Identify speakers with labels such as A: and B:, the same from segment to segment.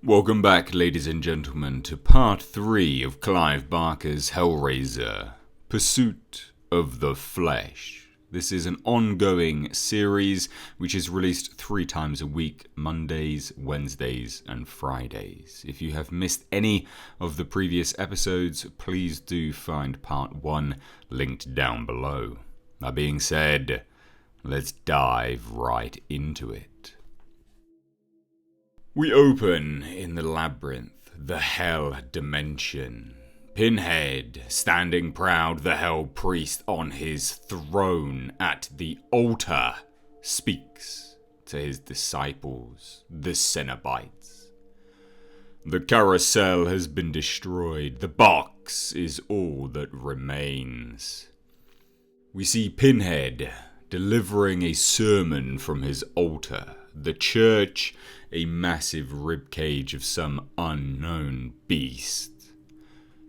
A: Welcome back, ladies and gentlemen, to part 3 of Clive Barker's HELLRAISER, Pursuit of the Flesh. This is an ongoing series which is released 3 times a week, Mondays, Wednesdays and Fridays. If you have missed any of the previous episodes, please do find part 1 linked down below. That being said, let's dive right into it. We open in the labyrinth, the hell dimension. Pinhead, standing proud, the hell priest on his throne at the altar, speaks to his disciples, the Cenobites. The carousel has been destroyed. The box is all that remains. We see Pinhead delivering a sermon from his altar. The church, a massive ribcage of some unknown beast.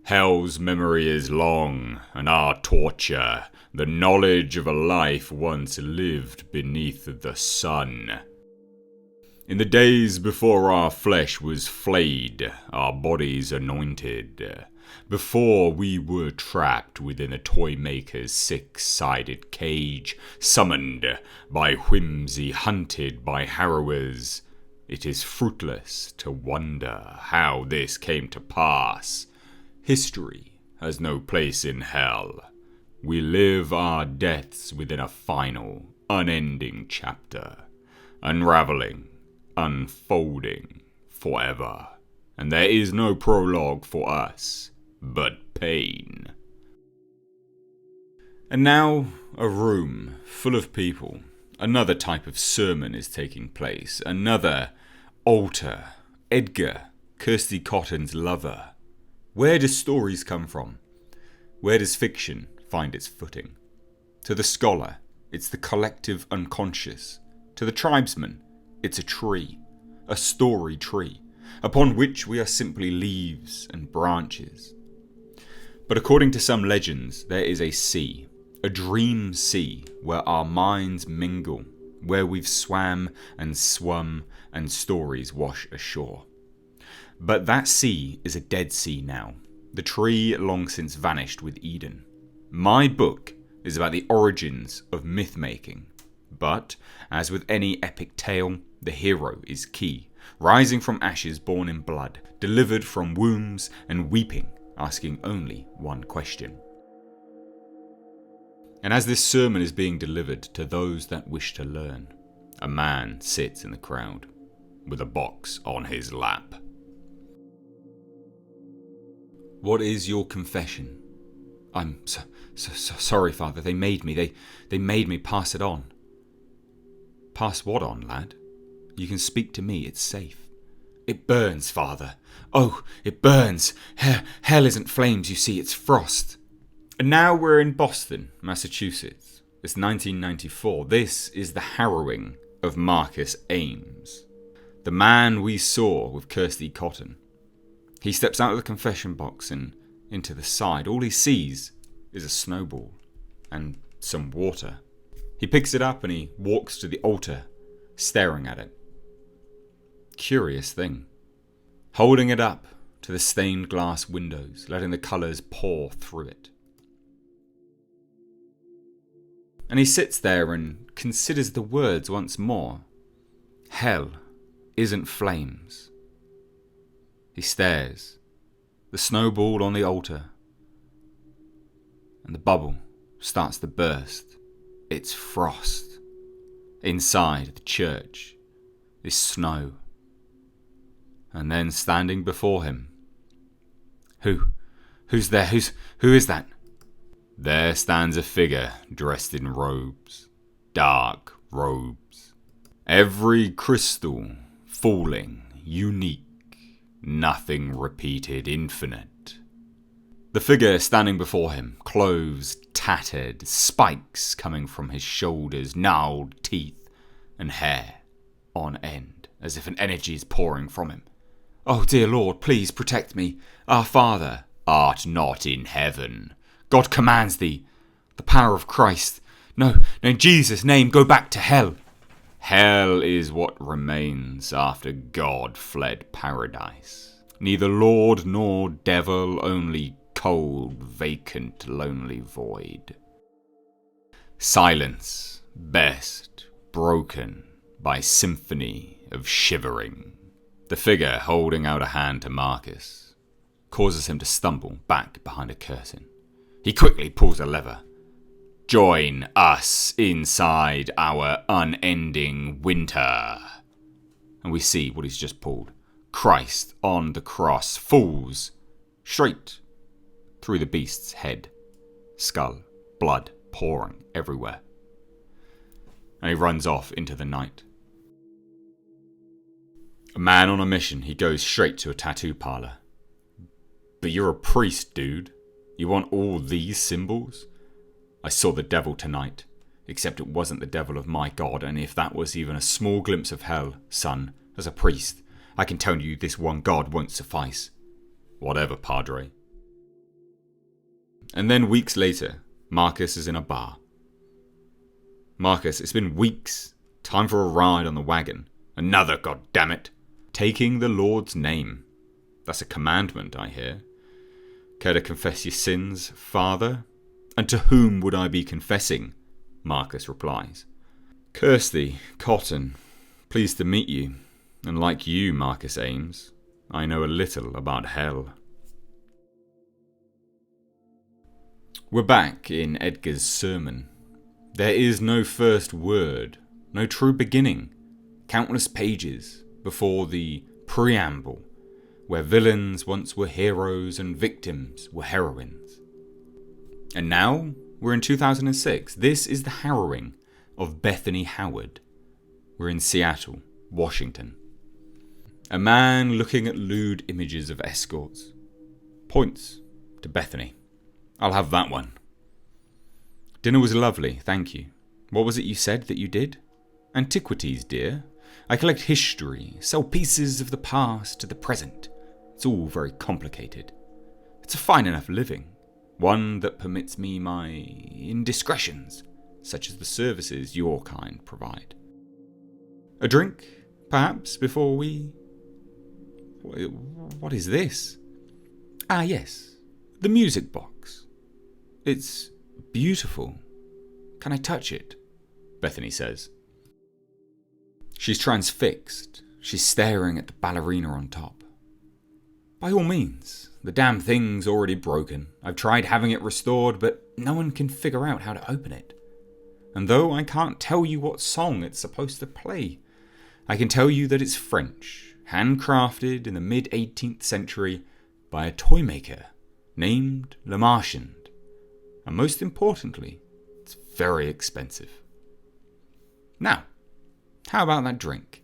A: Hell's memory is long, and our torture, the knowledge of a life once lived beneath the sun. In the days before our flesh was flayed, our bodies anointed, before we were trapped within a toy maker's 6-sided cage, summoned by whimsy, hunted by harrowers, it is fruitless to wonder how this came to pass. History has no place in hell. We live our deaths within a final, unending chapter, unraveling, unfolding forever. And there is no prologue for us, but pain. And now, a room full of people. Another type of sermon is taking place. Another altar. Edgar, Kirsty Cotton's lover. Where do stories come from? Where does fiction find its footing? To the scholar, it's the collective unconscious. To the tribesman, it's a tree. A story tree, upon which we are simply leaves and branches. But according to some legends, there is a sea, a dream sea, where our minds mingle, where we've swam and swum and stories wash ashore. But that sea is a dead sea now, the tree long since vanished with Eden. My book is about the origins of myth-making, but, as with any epic tale, the hero is key, rising from ashes born in blood, delivered from wombs and weeping, asking only one question. And as this sermon is being delivered to those that wish to learn, a man sits in the crowd, with a box on his lap. What is your confession? I'm so sorry, Father. They made me. They made me pass it on. Pass what on, lad? You can speak to me. It's safe. It burns, Father. Oh, it burns. Hell isn't flames, you see. It's frost. And now we're in Boston, Massachusetts. It's 1994. This is the harrowing of Marcus Ames, the man we saw with Kirsty Cotton. He steps out of the confession box and into the side. All he sees is a snowball and some water. He picks it up and he walks to the altar, staring at it. Curious thing. Holding it up to the stained glass windows, letting the colours pour through it. And he sits there and considers the words once more. Hell isn't flames. He stares, the snowball on the altar, and the bubble starts to burst. It's frost. Inside the church is snow. And then standing before him. Who's there? Who is that? There stands a figure dressed in robes, dark robes. Every crystal falling, unique. Nothing repeated, infinite. The figure standing before him, clothes tattered, spikes coming from his shoulders, gnarled teeth, and hair on end, as if an energy is pouring from him. Oh, dear Lord, please protect me. Our Father, art not in heaven. God commands thee. The power of Christ. No, in Jesus' name, go back to hell. Hell is what remains after God fled paradise. Neither Lord nor devil, only cold, vacant, lonely void. Silence, best, broken by symphony of shivering. The figure holding out a hand to Marcus causes him to stumble back behind a curtain. He quickly pulls a lever. Join us inside our unending winter. And we see what he's just pulled. Christ on the cross falls straight through the beast's head. Skull, blood pouring everywhere. And he runs off into the night. A man on a mission, he goes straight to a tattoo parlor. But you're a priest, dude. You want all these symbols? I saw the devil tonight, except it wasn't the devil of my God, and if that was even a small glimpse of hell, son, as a priest, I can tell you this one God won't suffice. Whatever, Padre. And then weeks later, Marcus is in a bar. Marcus, it's been weeks. Time for a ride on the wagon. Another, goddammit. Taking the Lord's name. That's a commandment, I hear. Care to confess your sins, Father? And to whom would I be confessing? Marcus replies. Curse thee, Cotton. Pleased to meet you. And like you, Marcus Ames, I know a little about hell. We're back in Edgar's sermon. There is no first word, no true beginning. Countless pages before the preamble, where villains once were heroes and victims were heroines. And now we're in 2006. This is the harrowing of Bethany Howard. We're in Seattle, Washington. A man looking at lewd images of escorts points to Bethany. I'll have that one. Dinner was lovely, thank you. What was it you said that you did? Antiquities, dear. I collect history, sell pieces of the past to the present. It's all very complicated. It's a fine enough living. One that permits me my indiscretions, such as the services your kind provide. A drink, perhaps, before we... What is this? Ah, yes, the music box. It's beautiful. Can I touch it? Bethany says. She's transfixed. She's staring at the ballerina on top. By all means. The damn thing's already broken. I've tried having it restored, but no one can figure out how to open it. And though I can't tell you what song it's supposed to play, I can tell you that it's French, handcrafted in the mid-18th century by a toy maker named Le Marchand. And most importantly, it's very expensive. Now, how about that drink?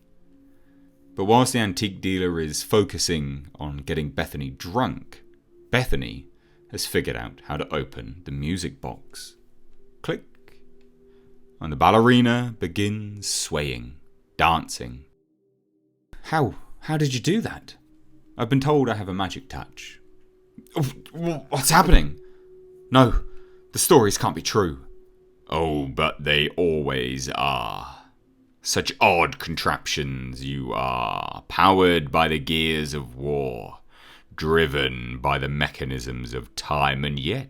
A: But whilst the antique dealer is focusing on getting Bethany drunk, Bethany has figured out how to open the music box. Click. And the ballerina begins swaying, dancing. How did you do that? I've been told I have a magic touch. What's happening? No, the stories can't be true. Oh, but they always are. Such odd contraptions you are, powered by the gears of war, driven by the mechanisms of time, and yet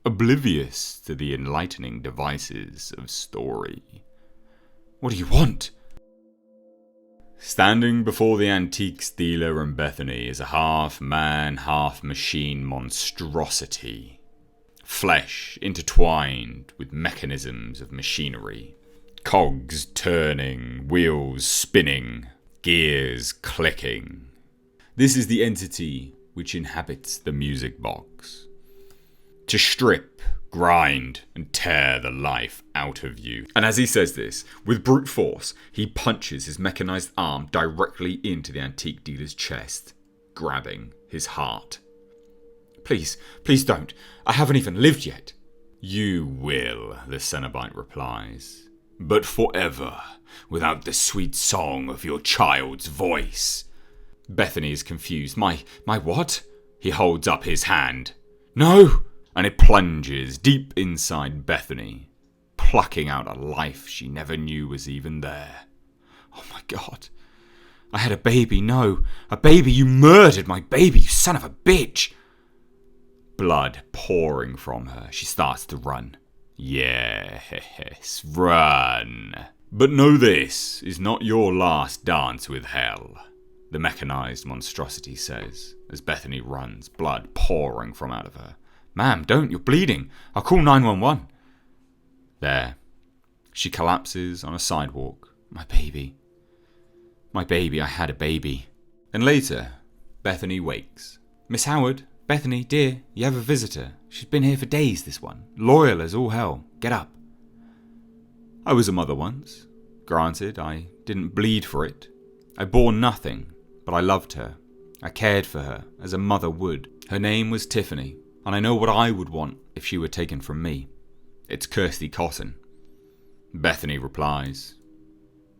A: oblivious to the enlightening devices of story. What do you want? Standing before the antiques dealer and Bethany is a half-man, half-machine monstrosity. Flesh intertwined with mechanisms of machinery. Cogs turning, wheels spinning, gears clicking. This is the entity which inhabits the music box. To strip, grind, and tear the life out of you. And as he says this, with brute force, he punches his mechanized arm directly into the antique dealer's chest, grabbing his heart. Please don't. I haven't even lived yet. You will, the Cenobite replies. But forever, without the sweet song of your child's voice. Bethany is confused. My what? He holds up his hand. No! And it plunges deep inside Bethany, plucking out a life she never knew was even there. Oh my God. I had a baby, no. A baby, you murdered my baby, you son of a bitch. Blood pouring from her, she starts to run. Yes, run. But know this is not your last dance with hell, the mechanized monstrosity says, as Bethany runs, blood pouring from out of her. Ma'am, don't, you're bleeding. I'll call 911. There. She collapses on a sidewalk. My baby, I had a baby. Then later, Bethany wakes. Miss Howard, Bethany, dear, you have a visitor. She's been here for days, this one. Loyal as all hell. Get up. I was a mother once. Granted, I didn't bleed for it. I bore nothing, but I loved her. I cared for her, as a mother would. Her name was Tiffany, and I know what I would want if she were taken from me. It's Kirsty Cotton. Bethany replies,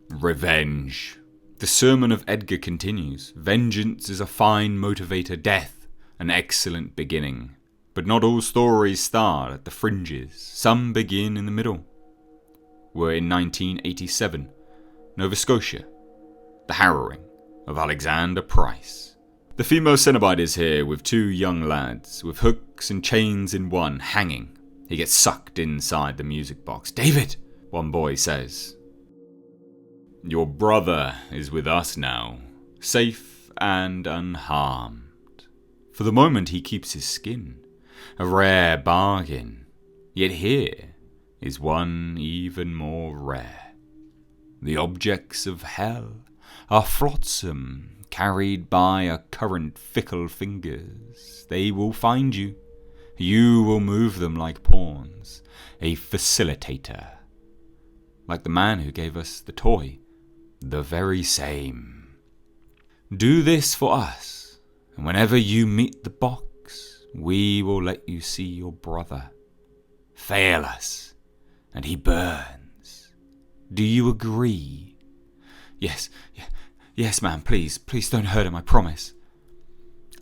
A: Revenge. The sermon of Edgar continues. Vengeance is a fine motivator, death, an excellent beginning. But not all stories start at the fringes. Some begin in the middle. We're in 1987, Nova Scotia. The harrowing of Alexander Price. The female Cenobite is here with two young lads, with hooks and chains in one, hanging. He gets sucked inside the music box. David, one boy says. Your brother is with us now, safe and unharmed. For the moment he keeps his skin, a rare bargain. Yet here is one even more rare. The objects of hell are flotsam, carried by a current fickle fingers. They will find you. You will move them like pawns, a facilitator. Like the man who gave us the toy, the very same. Do this for us, and whenever you meet the box, we will let you see your brother. Fail us, and he burns. Do you agree? Yes, ma'am, please don't hurt him, I promise.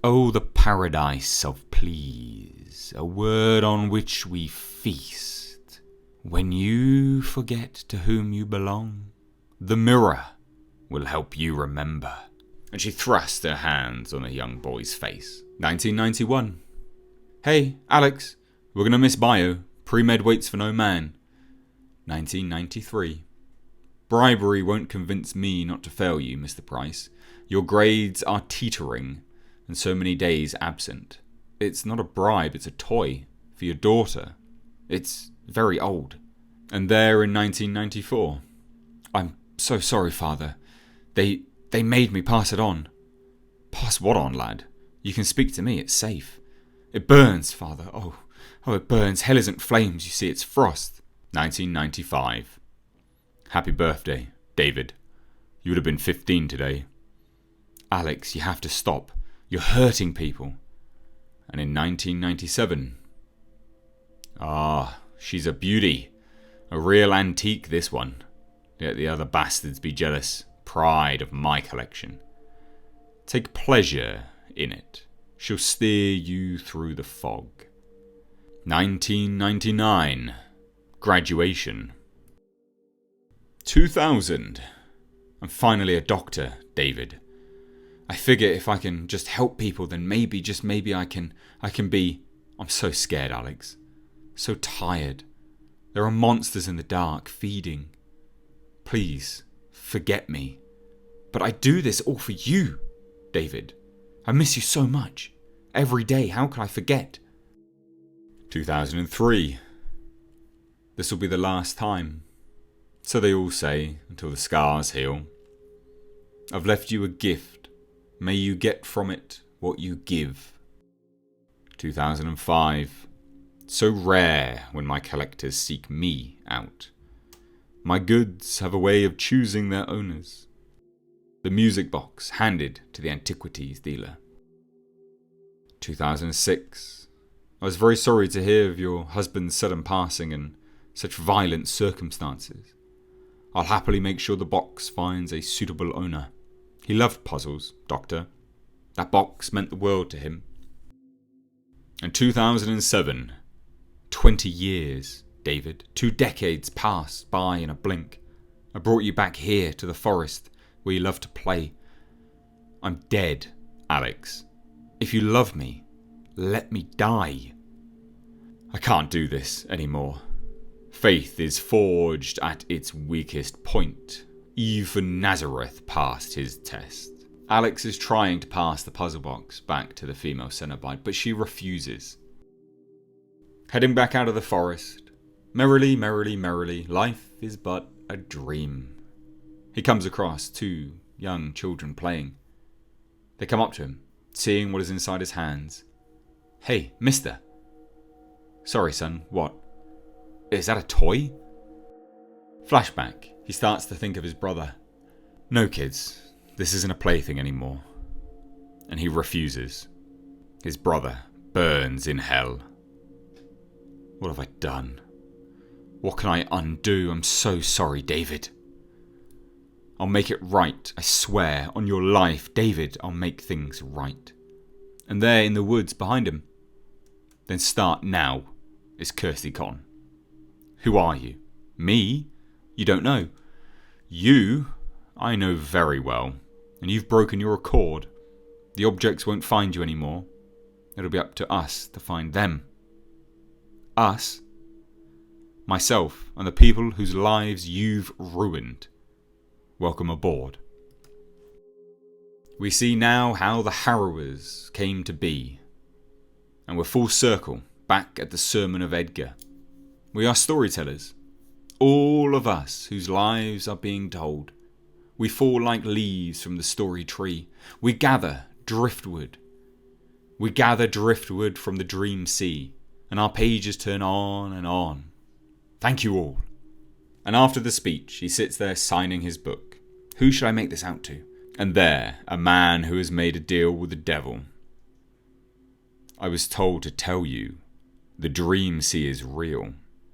A: Oh, the paradise of please, a word on which we feast. When you forget to whom you belong, the mirror will help you remember. And she thrust her hands on the young boy's face. 1991. Hey, Alex, we're gonna miss bio. Pre-med waits for no man. 1993. Bribery won't convince me not to fail you, Mr. Price. Your grades are teetering, and so many days absent. It's not a bribe, it's a toy for your daughter. It's very old. And there in 1994. I'm so sorry, Father. They made me pass it on. Pass what on, lad? You can speak to me, it's safe. It burns, Father. Oh, it burns. Hell isn't flames, you see, it's frost. 1995. Happy birthday, David. You would have been 15 today. Alex, you have to stop. You're hurting people. And in 1997. She's a beauty. A real antique, this one. Let the other bastards be jealous. Pride of my collection. Take pleasure in it. She'll steer you through the fog. 1999. Graduation. 2000. I'm finally a doctor, David. I figure if I can just help people, then maybe, just maybe I can be... I'm so scared, Alex. So tired. There are monsters in the dark, feeding. Please, forget me. But I do this all for you, David. I miss you so much. Every day, how could I forget? 2003. This will be the last time. So they all say, until the scars heal. I've left you a gift. May you get from it what you give. 2005. So rare when my collectors seek me out. My goods have a way of choosing their owners. The music box handed to the antiquities dealer. 2006. I was very sorry to hear of your husband's sudden passing in such violent circumstances. I'll happily make sure the box finds a suitable owner. He loved puzzles, Doctor. That box meant the world to him. And 2007. 20 years, David. 2 decades passed by in a blink. I brought you back here to the forest where you love to play. I'm dead, Alex. If you love me, let me die. I can't do this anymore. Faith is forged at its weakest point. Even Nazareth passed his test. Alex is trying to pass the puzzle box back to the female Cenobite, but she refuses. Heading back out of the forest, merrily, merrily, merrily, life is but a dream. He comes across two young children playing. They come up to him, seeing what is inside his hands. Hey, mister. Sorry, son, what? Is that a toy? Flashback. He starts to think of his brother. No, kids, this isn't a plaything anymore. And he refuses. His brother burns in hell. What have I done? What can I undo? I'm so sorry, David. I'll make it right, I swear, on your life, David, I'll make things right. And there in the woods behind him. Then start now, is Kirsty Cotton. Who are you? Me? You don't know. You, I know very well, and you've broken your accord. The objects won't find you anymore. It'll be up to us to find them. Us? Myself and the people whose lives you've ruined. Welcome aboard. We see now how the harrowers came to be. And we're full circle, back at the sermon of Edgar. We are storytellers. All of us whose lives are being told. We fall like leaves from the story tree. We gather driftwood. We gather driftwood from the dream sea. And our pages turn on and on. Thank you all. And after the speech, he sits there signing his book. Who should I make this out to? And there, a man who has made a deal with the devil. I was told to tell you, the dream sea is real.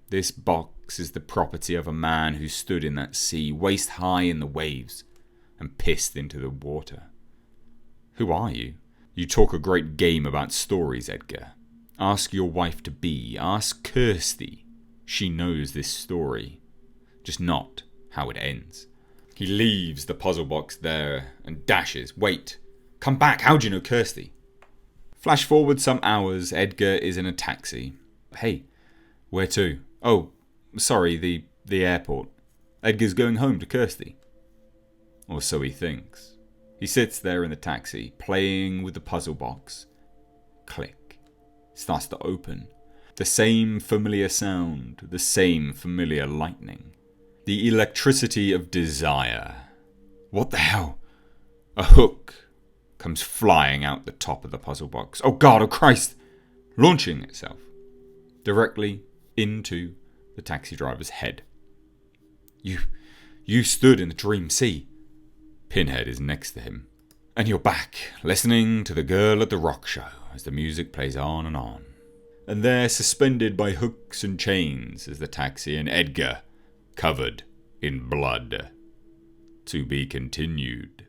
A: This box is the property of a man who stood in that sea, waist high in the waves, and pissed into the water. Who are you? You talk a great game about stories, Edgar. Ask your wife-to-be, ask Kirsty. She knows this story, just not how it ends. He leaves the puzzle box there and dashes. Wait, come back, how do you know Kirsty? Flash forward some hours, Edgar is in a taxi. Hey, where to? Oh, sorry, the airport. Edgar's going home to Kirsty. Or so he thinks. He sits there in the taxi, playing with the puzzle box. Click. Starts to open. The same familiar sound, the same familiar lightning. The electricity of desire. What the hell? A hook comes flying out the top of the puzzle box. Oh God, oh Christ! Launching itself directly into the taxi driver's head. You stood in the dream sea. Pinhead is next to him. And you're back, listening to the girl at the rock show as the music plays on and on. And there, suspended by hooks and chains, is the taxi and Edgar, covered in blood. To be continued.